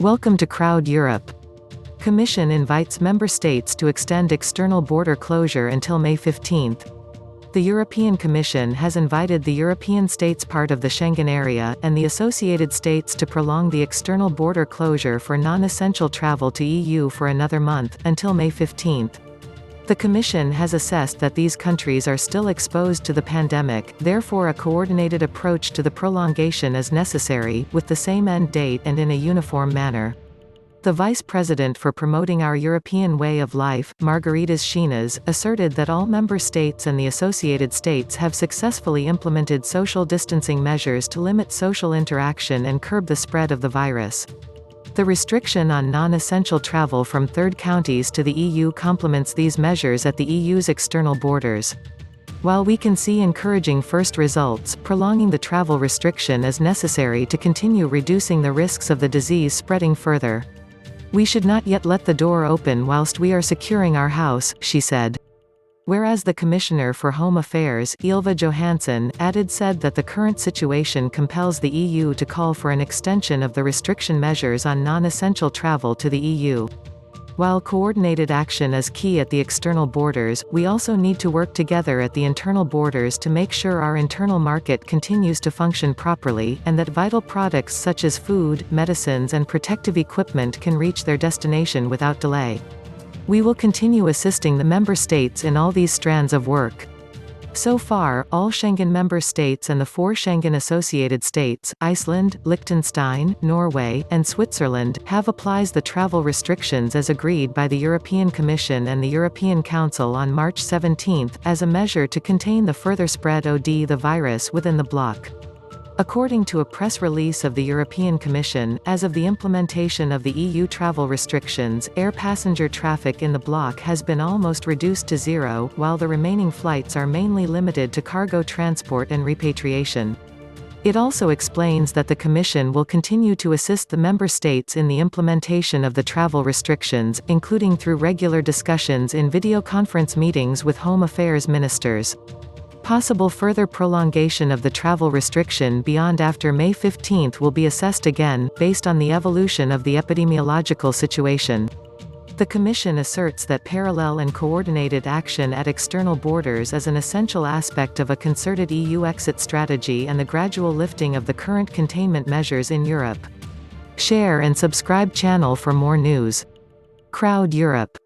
Welcome to Crowd Europe. Commission invites member states to extend external border closure until May 15. The European Commission has invited the European states part of the Schengen Area, and the associated states to prolong the external border closure for non-essential travel to EU for another month, until May 15. The Commission has assessed that these countries are still exposed to the pandemic, therefore a coordinated approach to the prolongation is necessary, with the same end date and in a uniform manner. The Vice President for Promoting Our European Way of Life, Margaritas Schinas, asserted that all member states and the associated states have successfully implemented social distancing measures to limit social interaction and curb the spread of the virus. The restriction on non-essential travel from third countries to the EU complements these measures at the EU's external borders. While we can see encouraging first results, prolonging the travel restriction is necessary to continue reducing the risks of the disease spreading further. We should not yet let the door open whilst we are securing our house, she said. Whereas the Commissioner for Home Affairs, Ylva Johansson, said that the current situation compels the EU to call for an extension of the restriction measures on non-essential travel to the EU. While coordinated action is key at the external borders, we also need to work together at the internal borders to make sure our internal market continues to function properly, and that vital products such as food, medicines and protective equipment can reach their destination without delay. We will continue assisting the member states in all these strands of work. So far, all Schengen member states and the 4 Schengen associated states, Iceland, Liechtenstein, Norway, and Switzerland, have applied the travel restrictions as agreed by the European Commission and the European Council on March 17, as a measure to contain the further spread of the virus within the bloc. According to a press release of the European Commission, as of the implementation of the EU travel restrictions, air passenger traffic in the bloc has been almost reduced to zero, while the remaining flights are mainly limited to cargo transport and repatriation. It also explains that the Commission will continue to assist the member states in the implementation of the travel restrictions, including through regular discussions in video conference meetings with Home Affairs ministers. Possible further prolongation of the travel restriction beyond after May 15 will be assessed again, based on the evolution of the epidemiological situation. The Commission asserts that parallel and coordinated action at external borders is an essential aspect of a concerted EU exit strategy and the gradual lifting of the current containment measures in Europe. Share and subscribe channel for more news. Crowd Europe.